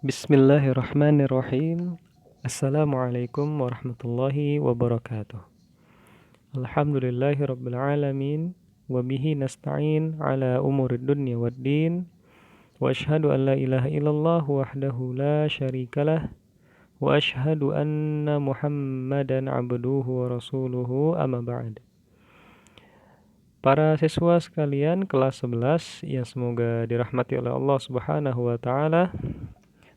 Bismillahirrahmanirrahim. Assalamualaikum warahmatullahi wabarakatuh. Alhamdulillahirabbil alamin wa bihi nasta'in ala umurid dunya waddin. Wa asyhadu an la ilaha illallah wahdahu la syarikalah wa asyhadu anna Muhammadan abduhu wa rasuluhu amma ba'd. Para siswa sekalian kelas 11 yang semoga dirahmati oleh Allah Subhanahu wa taala.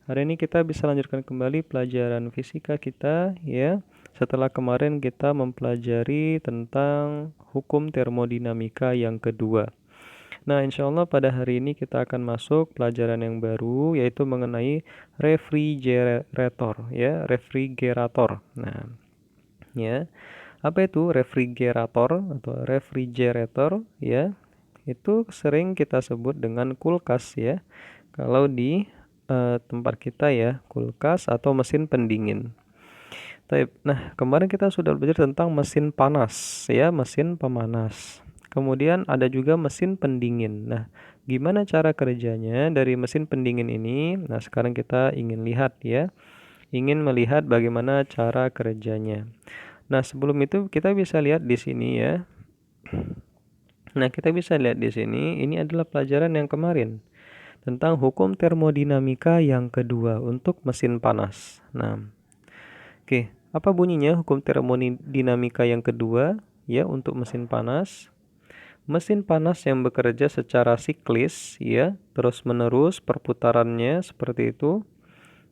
Hari ini kita bisa lanjutkan kembali pelajaran fisika kita ya. Setelah kemarin kita mempelajari tentang hukum termodinamika yang kedua. Nah, insya Allah pada hari ini kita akan masuk pelajaran yang baru yaitu mengenai refrigerator ya, refrigerator. Nah, ya. Apa itu refrigerator atau refrigerator ya? Itu sering kita sebut dengan kulkas ya. Kalau di tempat kita ya, kulkas atau mesin pendingin. Nah, kemarin kita sudah belajar tentang mesin panas ya, mesin pemanas. Kemudian ada juga mesin pendingin. Nah, gimana cara kerjanya dari mesin pendingin ini? Nah, sekarang kita ingin lihat ya. Ingin melihat bagaimana cara kerjanya. Nah, sebelum itu kita bisa lihat di sini ya. Nah, kita bisa lihat di sini, ini adalah pelajaran yang kemarin tentang hukum termodinamika yang kedua untuk mesin panas. Nah, oke, apa bunyinya hukum termodinamika yang kedua ya untuk mesin panas? Mesin panas yang bekerja secara siklis ya, terus-menerus perputarannya seperti itu,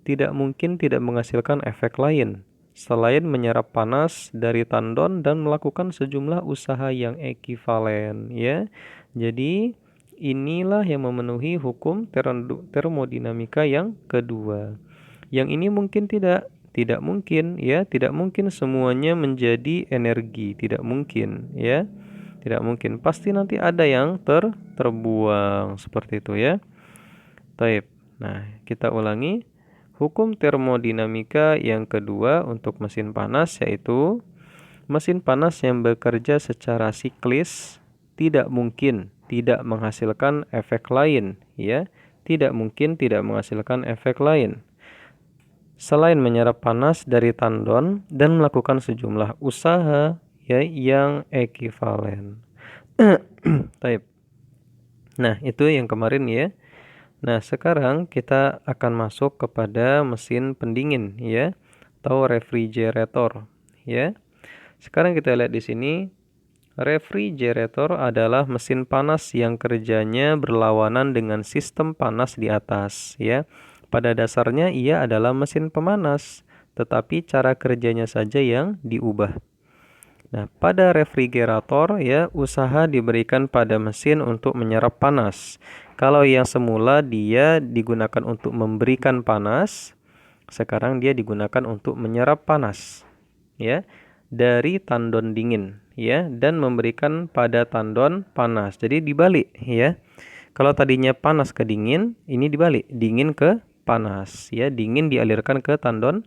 tidak mungkin tidak menghasilkan efek lain selain menyerap panas dari tandon dan melakukan sejumlah usaha yang ekivalen ya. Jadi inilah yang memenuhi hukum termodinamika yang kedua. Yang ini mungkin tidak mungkin ya, tidak mungkin semuanya menjadi energi, tidak mungkin ya. Tidak mungkin, pasti nanti ada yang terbuang seperti itu ya. Taib. Nah, kita ulangi. Hukum termodinamika yang kedua untuk mesin panas yaitu mesin panas yang bekerja secara siklis tidak mungkin tidak menghasilkan efek lain ya, tidak mungkin tidak menghasilkan efek lain selain menyerap panas dari tandon dan melakukan sejumlah usaha ya yang ekivalen. Taib. Nah, itu yang kemarin ya. Nah, sekarang kita akan masuk kepada mesin pendingin ya, atau refrigerator ya. Sekarang kita lihat di sini, refrigerator adalah mesin panas yang kerjanya berlawanan dengan sistem panas di atas ya. Pada dasarnya ia adalah mesin pemanas, tetapi cara kerjanya saja yang diubah. Nah, pada refrigerator ya, usaha diberikan pada mesin untuk menyerap panas. Kalau yang semula dia digunakan untuk memberikan panas, sekarang dia digunakan untuk menyerap panas ya dari tandon dingin ya dan memberikan pada tandon panas. Jadi dibalik ya. Kalau tadinya panas ke dingin, ini dibalik, dingin ke panas ya, dingin dialirkan ke tandon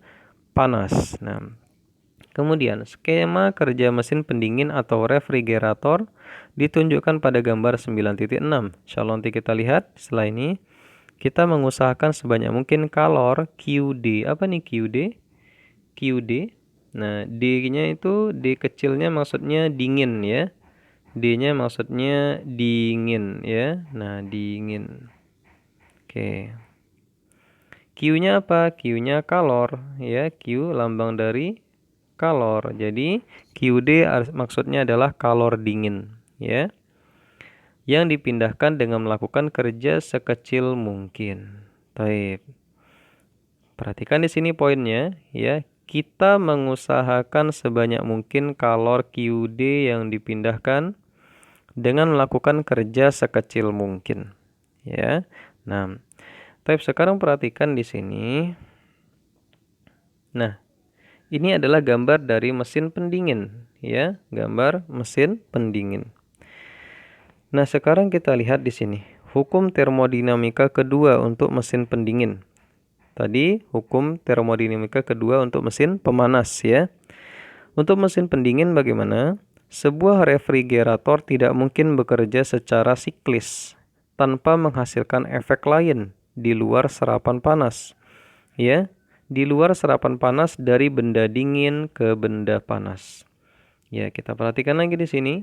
panas. Nah, kemudian, skema kerja mesin pendingin atau refrigerator ditunjukkan pada gambar 9.6. Insyaallah nanti kita lihat setelah ini. Kita mengusahakan sebanyak mungkin kalor QD. Apa nih QD? QD. Nah, D-nya itu, D kecilnya maksudnya dingin ya. D-nya maksudnya dingin ya. Nah, dingin. Oke. Q-nya apa? Q-nya kalor ya. Q lambang dari kalor. Jadi QD maksudnya adalah kalor dingin ya. Yang dipindahkan dengan melakukan kerja sekecil mungkin. Baik. Perhatikan di sini poinnya ya. Kita mengusahakan sebanyak mungkin kalor QD yang dipindahkan dengan melakukan kerja sekecil mungkin ya. Nah, tapi sekarang perhatikan di sini. Nah, ini adalah gambar dari mesin pendingin ya, gambar mesin pendingin. Nah, sekarang kita lihat di sini. Hukum termodinamika kedua untuk mesin pendingin. Tadi hukum termodinamika kedua untuk mesin pemanas ya. Untuk mesin pendingin bagaimana? Sebuah refrigerator tidak mungkin bekerja secara siklis tanpa menghasilkan efek lain di luar serapan panas. ya, di luar serapan panas dari benda dingin ke benda panas. Ya, kita perhatikan lagi di sini.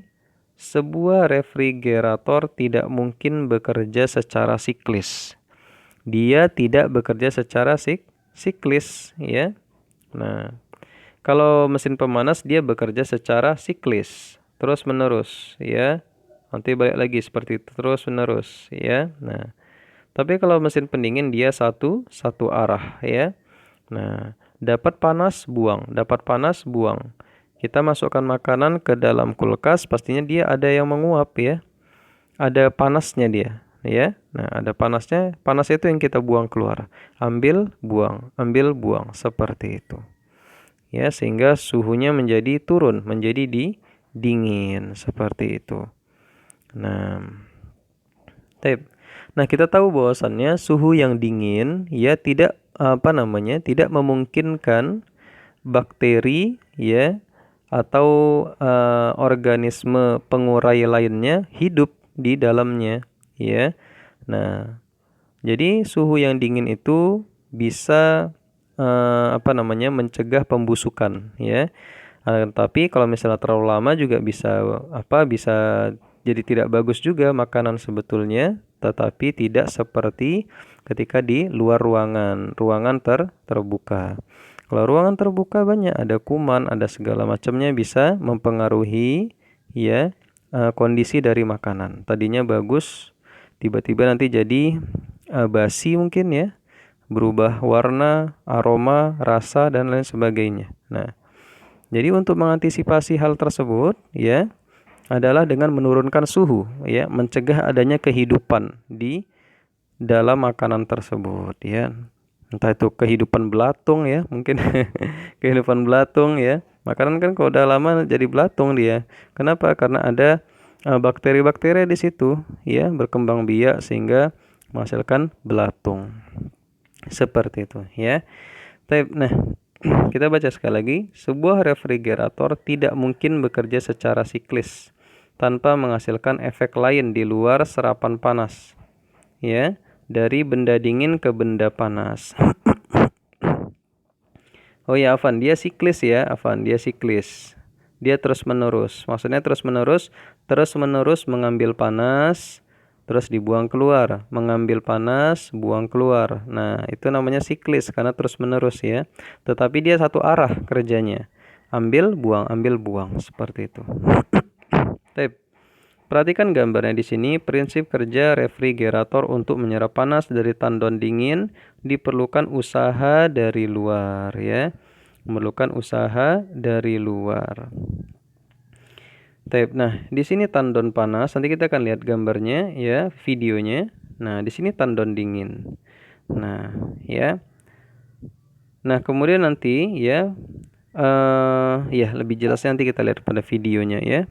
Sebuah refrigerator tidak mungkin bekerja secara siklis. Dia tidak bekerja secara siklis, ya. Nah, kalau mesin pemanas dia bekerja secara siklis, terus menerus, ya. Nanti balik lagi seperti itu terus menerus, ya. Nah, tapi kalau mesin pendingin dia satu arah, ya. Nah, dapat panas buang, dapat panas buang. Kita masukkan makanan ke dalam kulkas, pastinya dia ada yang menguap, ya. Ada panasnya dia, ya. Nah, ada panasnya, panas itu yang kita buang keluar. Ambil buang seperti itu. Ya, sehingga suhunya menjadi turun, menjadi dingin seperti itu. Nah, Nah, kita tahu bahwasannya suhu yang dingin ya tidak tidak memungkinkan bakteri ya atau organisme pengurai lainnya hidup di dalamnya ya. Nah, jadi suhu yang dingin itu bisa mencegah pembusukan ya. Tapi kalau misalnya terlalu lama juga bisa jadi tidak bagus juga makanan sebetulnya, tetapi tidak seperti ketika di luar ruangan terbuka. Kalau ruangan terbuka banyak ada kuman, ada segala macamnya bisa mempengaruhi ya kondisi dari makanan. Tadinya bagus, tiba-tiba nanti jadi basi mungkin ya, berubah warna, aroma, rasa dan lain sebagainya. Nah, jadi untuk mengantisipasi hal tersebut ya adalah dengan menurunkan suhu ya, mencegah adanya kehidupan di dalam makanan tersebut ya. Entah itu kehidupan belatung ya, mungkin kehidupan belatung ya. Makanan kan kalau udah lama jadi belatung dia. Kenapa? Karena ada bakteri-bakteri di situ ya, berkembang biak sehingga menghasilkan belatung. Seperti itu ya. Nah, kita baca sekali lagi. Sebuah refrigerator tidak mungkin bekerja secara siklis tanpa menghasilkan efek lain di luar serapan panas. Ya, dari benda dingin ke benda panas. Oh ya, Afan, dia siklis ya, Afan, dia siklis. Dia terus menerus. Maksudnya terus menerus mengambil panas, terus dibuang keluar, mengambil panas, buang keluar. Nah, itu namanya siklis karena terus menerus ya. Tetapi dia satu arah kerjanya. Ambil, buang, seperti itu. Perhatikan gambarnya di sini. Prinsip kerja refrigerator untuk menyerap panas dari tandon dingin diperlukan usaha dari luar ya. Memerlukan usaha dari luar. Nah, di sini tandon panas. Nanti kita akan lihat gambarnya ya, videonya. Nah, di sini tandon dingin. Nah, ya. Nah, kemudian nanti ya lebih jelasnya nanti kita lihat pada videonya ya.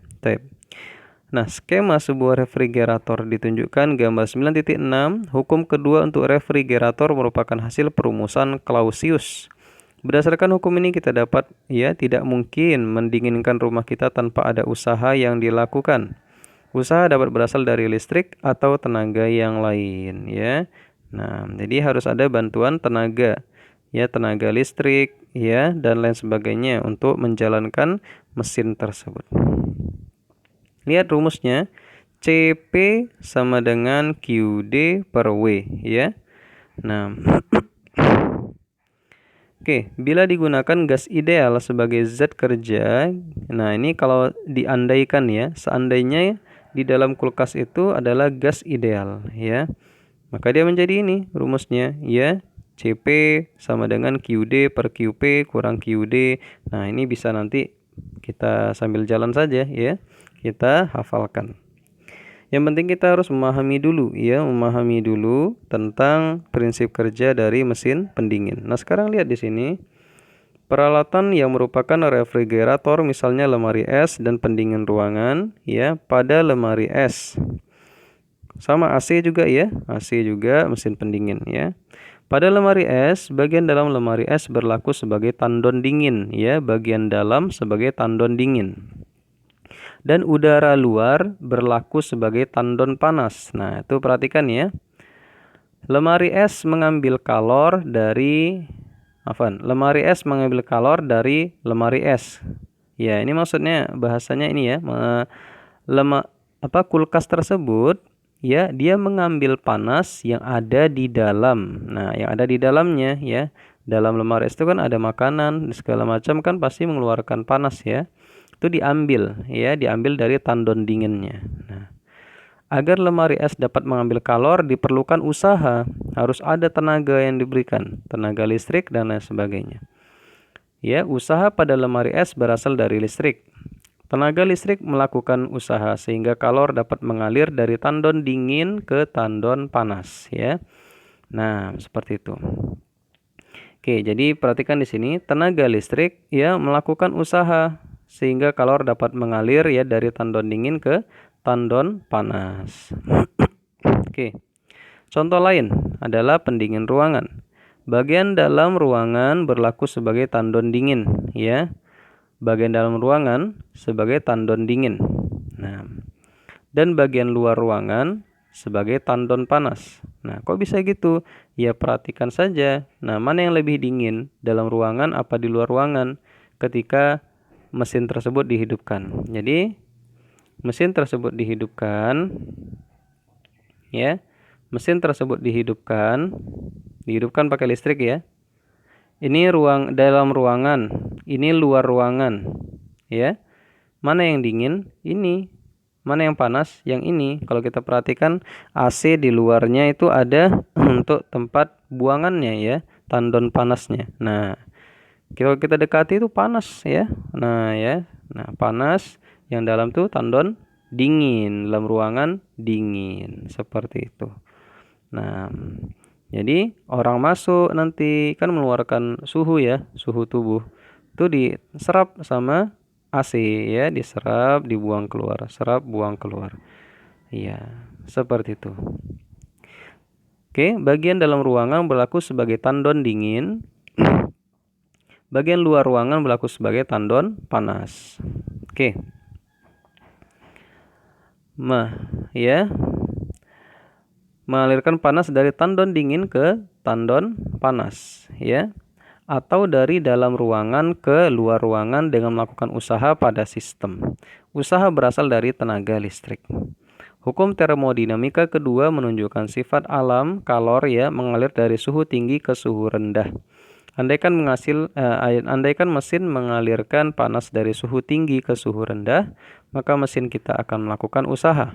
Nah, skema sebuah refrigerator ditunjukkan gambar 9.6. Hukum kedua untuk refrigerator merupakan hasil perumusan Clausius. Berdasarkan hukum ini kita dapat ya tidak mungkin mendinginkan rumah kita tanpa ada usaha yang dilakukan. Usaha dapat berasal dari listrik atau tenaga yang lain ya. Nah, jadi harus ada bantuan tenaga ya, tenaga listrik ya dan lain sebagainya untuk menjalankan mesin tersebut. Lihat rumusnya, CP sama dengan QD per W ya. Nah, oke, bila digunakan gas ideal sebagai zat kerja, nah ini kalau diandaikan ya, seandainya di dalam kulkas itu adalah gas ideal ya, maka dia menjadi ini rumusnya ya, CP sama dengan QD per QP kurang QD. Nah, ini bisa nanti kita sambil jalan saja ya, kita hafalkan. Yang penting kita harus memahami dulu tentang prinsip kerja dari mesin pendingin. Nah, sekarang lihat di sini. Peralatan yang merupakan refrigerator misalnya lemari es dan pendingin ruangan ya, pada lemari es. Sama AC juga ya, AC juga mesin pendingin ya. Pada lemari es, bagian dalam lemari es berlaku sebagai tandon dingin ya, bagian dalam sebagai tandon dingin. Dan udara luar berlaku sebagai tandon panas. Nah, itu perhatikan ya. Lemari es mengambil kalor dari lemari es mengambil kalor dari lemari es. Ya, ini maksudnya bahasanya ini ya, kulkas tersebut ya dia mengambil panas yang ada di dalam. Nah, yang ada di dalamnya ya, dalam lemari es itu kan ada makanan segala macam kan pasti mengeluarkan panas ya. Itu diambil ya, diambil dari tandon dinginnya. Nah, agar lemari es dapat mengambil kalor diperlukan usaha, harus ada tenaga yang diberikan, tenaga listrik dan lain sebagainya. Ya, usaha pada lemari es berasal dari listrik. Tenaga listrik melakukan usaha sehingga kalor dapat mengalir dari tandon dingin ke tandon panas ya. Nah, seperti itu. Oke, jadi perhatikan di sini tenaga listrik ya melakukan usaha sehingga kalor dapat mengalir ya dari tandon dingin ke tandon panas. Oke. Contoh lain adalah pendingin ruangan. Bagian dalam ruangan berlaku sebagai tandon dingin ya. Bagian dalam ruangan sebagai tandon dingin. Nah, dan bagian luar ruangan sebagai tandon panas. Nah, kok bisa gitu? Ya perhatikan saja. Nah, mana yang lebih dingin, dalam ruangan apa di luar ruangan ketika mesin tersebut dihidupkan. Jadi, mesin tersebut dihidupkan ya. Mesin tersebut dihidupkan pakai listrik ya. Ini dalam ruangan, ini luar ruangan ya. Mana yang dingin? Ini. Mana yang panas? Yang ini. Kalau kita perhatikan AC di luarnya itu ada untuk tempat buangannya ya, tandon panasnya. Nah, kalau kita dekati itu panas ya. Nah ya. Nah, panas, yang dalam tuh tandon dingin, dalam ruangan dingin. Seperti itu. Nah, jadi orang masuk nanti kan mengeluarkan suhu ya, suhu tubuh. Itu diserap sama AC ya, diserap, dibuang keluar, serap, buang keluar. Iya, seperti itu. Oke, bagian dalam ruangan berlaku sebagai tandon dingin. Bagian luar ruangan berlaku sebagai tandon panas. Oke. Ya. Mengalirkan panas dari tandon dingin ke tandon panas ya, atau dari dalam ruangan ke luar ruangan dengan melakukan usaha pada sistem. Usaha berasal dari tenaga listrik. Hukum termodinamika kedua menunjukkan sifat alam kalor ya mengalir dari suhu tinggi ke suhu rendah. Andaikan mesin mengalirkan panas dari suhu tinggi ke suhu rendah, maka mesin kita akan melakukan usaha.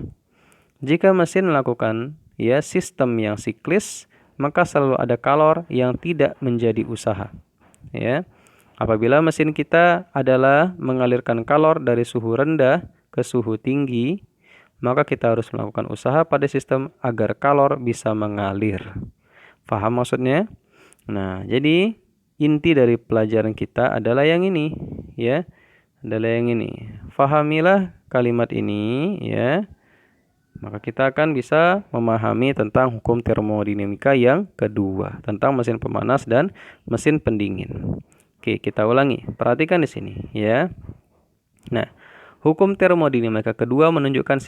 Jika mesin melakukan ya sistem yang siklis, maka selalu ada kalor yang tidak menjadi usaha. Ya. Apabila mesin kita adalah mengalirkan kalor dari suhu rendah ke suhu tinggi, maka kita harus melakukan usaha pada sistem agar kalor bisa mengalir. Paham maksudnya? Nah, jadi inti dari pelajaran kita adalah yang ini, ya. Adalah yang ini. Fahamilah kalimat ini, ya. Maka kita akan bisa memahami tentang hukum termodinamika yang kedua, tentang mesin pemanas dan mesin pendingin. Oke, kita ulangi. Perhatikan di sini, ya. Nah, hukum termodinamika kedua menunjukkan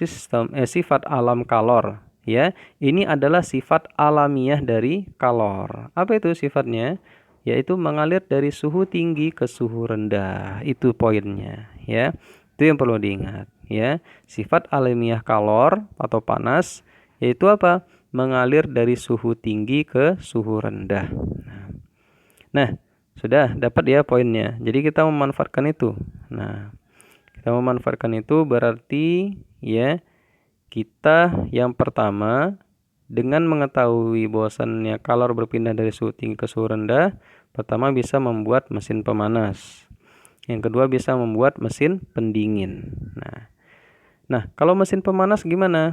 sifat alam kalor, ya. Ini adalah sifat alamiah dari kalor. Apa itu sifatnya? Yaitu mengalir dari suhu tinggi ke suhu rendah. Itu poinnya, ya. Itu yang perlu diingat. Ya, sifat alamiah kalor atau panas yaitu apa? Mengalir dari suhu tinggi ke suhu rendah. Nah, sudah dapat ya poinnya. Jadi kita memanfaatkan itu. Nah, kita memanfaatkan itu berarti ya kita yang pertama dengan mengetahui bahwasannya kalor berpindah dari suhu tinggi ke suhu rendah, pertama bisa membuat mesin pemanas. Yang kedua bisa membuat mesin pendingin. Nah, kalau mesin pemanas gimana?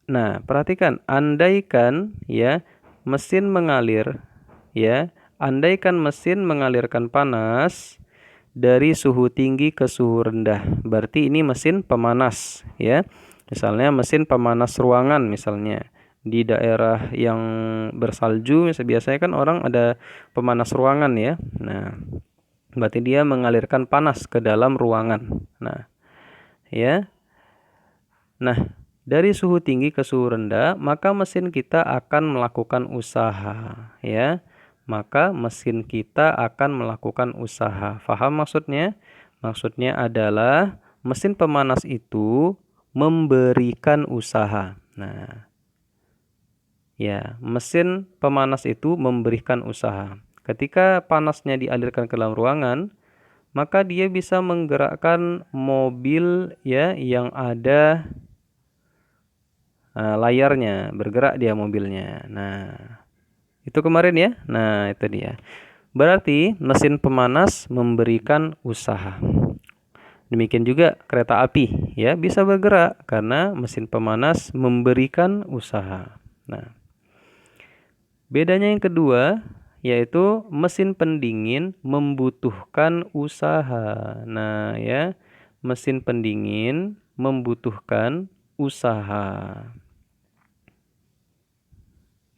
Nah, perhatikan, andaikan ya mesin mengalir ya, andaikan mesin mengalirkan panas dari suhu tinggi ke suhu rendah. Berarti ini mesin pemanas ya. Misalnya mesin pemanas ruangan misalnya. Di daerah yang bersalju biasanya kan orang ada pemanas ruangan ya. Nah, berarti dia mengalirkan panas ke dalam ruangan. Nah, ya. Nah, dari suhu tinggi ke suhu rendah, maka mesin kita akan melakukan usaha, ya. Maka mesin kita akan melakukan usaha. Faham maksudnya? Maksudnya adalah mesin pemanas itu memberikan usaha. Nah, ya, mesin pemanas itu memberikan usaha. Ketika panasnya dialirkan ke dalam ruangan, maka dia bisa menggerakkan mobil ya yang ada layarnya, bergerak dia mobilnya. Nah, itu kemarin ya. Nah, itu dia. Berarti mesin pemanas memberikan usaha. Demikian juga kereta api ya bisa bergerak karena mesin pemanas memberikan usaha. Nah, bedanya yang kedua yaitu mesin pendingin membutuhkan usaha. Nah, ya, mesin pendingin membutuhkan usaha.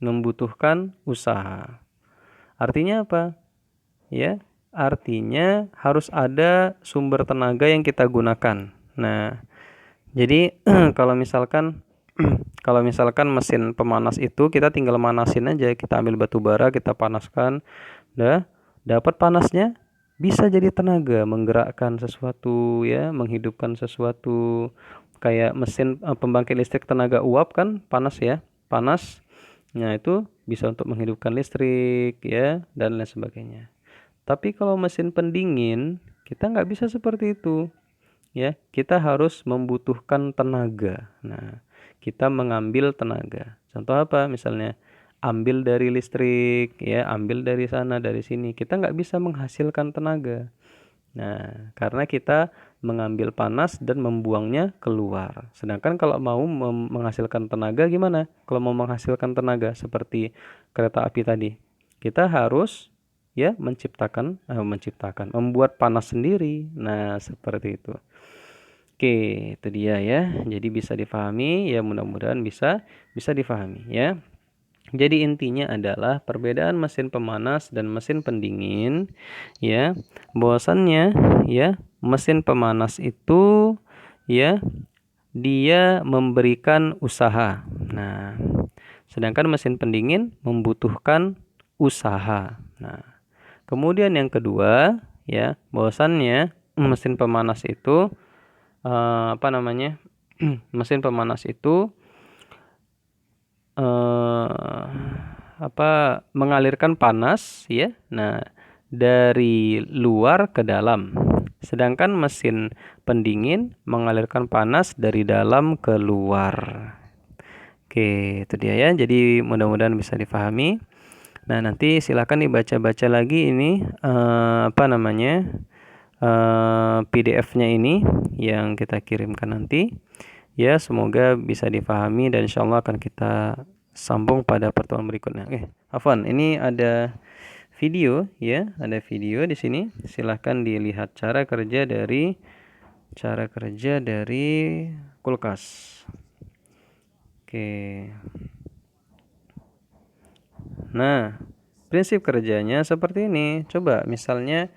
Membutuhkan usaha. Artinya apa? Ya, artinya harus ada sumber tenaga yang kita gunakan. Nah, jadi kalau misalkan mesin pemanas itu kita tinggal manasin aja, kita ambil batu bara, kita panaskan, dah dapat panasnya, bisa jadi tenaga menggerakkan sesuatu ya, menghidupkan sesuatu. Kayak mesin pembangkit listrik tenaga uap kan panas ya, panas. Nah, itu bisa untuk menghidupkan listrik ya dan lain sebagainya. Tapi kalau mesin pendingin kita nggak bisa seperti itu ya. Kita harus membutuhkan tenaga. Nah, kita mengambil tenaga. Contoh apa? Misalnya ambil dari listrik ya, ambil dari sana dari sini. Kita nggak bisa menghasilkan tenaga. Nah, karena kita mengambil panas dan membuangnya keluar. Sedangkan kalau mau menghasilkan tenaga gimana? Kalau mau menghasilkan tenaga seperti kereta api tadi, kita harus ya membuat panas sendiri. Nah, seperti itu. Oke, itu dia ya. Jadi bisa difahami ya, mudah-mudahan bisa difahami ya. Jadi intinya adalah perbedaan mesin pemanas dan mesin pendingin ya. Bahwasannya ya, mesin pemanas itu ya dia memberikan usaha. Nah, sedangkan mesin pendingin membutuhkan usaha. Nah, kemudian yang kedua ya, bahwasannya mesin pemanas itu mesin pemanas itu mengalirkan panas ya. Nah, dari luar ke dalam. Sedangkan mesin pendingin mengalirkan panas dari dalam ke luar. Oke, itu dia ya. Jadi mudah-mudahan bisa difahami. Nah, nanti silakan dibaca-baca lagi ini PDF-nya ini yang kita kirimkan nanti. Ya, semoga bisa difahami dan insyaallah akan kita sambung pada pertemuan berikutnya. Afwan, ini ada video ya, ada video di sini. Silahkan dilihat cara kerja dari kulkas. Oke. Nah, prinsip kerjanya seperti ini. Coba misalnya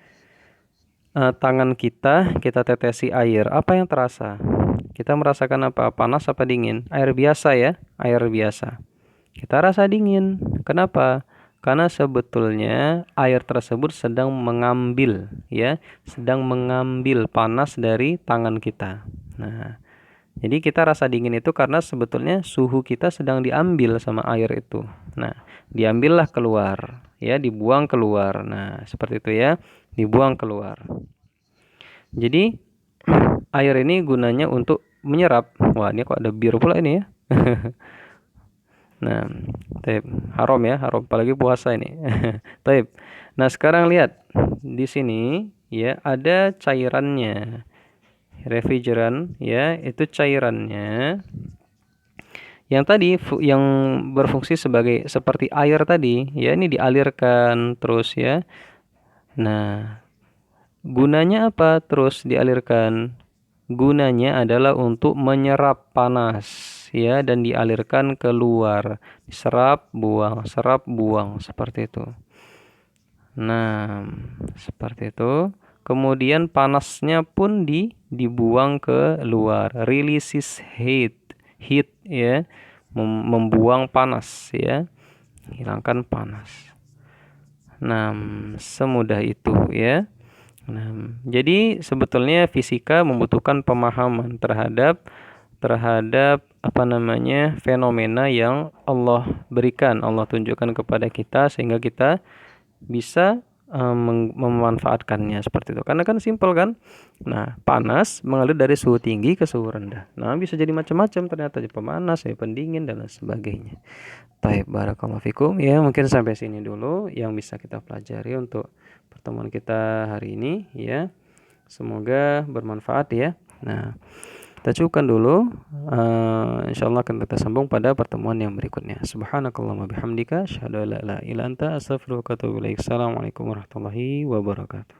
tangan kita tetesi air, apa yang terasa? Kita merasakan apa? Panas apa dingin? Air biasa ya, air biasa. Kita rasa dingin. Kenapa? Karena sebetulnya air tersebut sedang mengambil panas dari tangan kita. Nah, jadi kita rasa dingin itu karena sebetulnya suhu kita sedang diambil sama air itu. Nah, diambillah keluar, ya, dibuang keluar. Nah, seperti itu ya, dibuang keluar. Jadi air ini gunanya untuk menyerap. Wah, ini kok ada bir pula ini ya. Nah, haram ya, haram apalagi puasa ini. Taib. Nah, sekarang lihat di sini ya ada cairannya. Refrigeran ya, itu cairannya. Yang tadi yang berfungsi seperti air tadi, ya ini dialirkan terus ya. Nah, gunanya apa terus dialirkan? Gunanya adalah untuk menyerap panas ya dan dialirkan keluar. Serap, buang seperti itu. Nah, seperti itu. Kemudian panasnya pun dibuang ke luar. Releases heat heat ya, membuang panas ya, hilangkan panas. Nah, semudah itu ya. Nah, jadi sebetulnya fisika membutuhkan pemahaman terhadap fenomena yang Allah berikan, Allah tunjukkan kepada kita sehingga kita bisa memanfaatkannya seperti itu. Karena kan simpel kan? Nah, panas mengalir dari suhu tinggi ke suhu rendah. Nah, bisa jadi macam-macam ternyata, pemanas, pendingin dan lain sebagainya. Baik, barakallahu fikum. Ya, mungkin sampai sini dulu yang bisa kita pelajari untuk pertemuan kita hari ini ya. Semoga bermanfaat ya. Nah, kita cukupkan dulu. Insyaallah akan kita sambung pada pertemuan yang berikutnya. Subhanakallahumma bihamdika asyhadu an la ilaha illa anta astaghfiruka wa atubu ilaik. Assalamualaikum warahmatullahi wabarakatuh.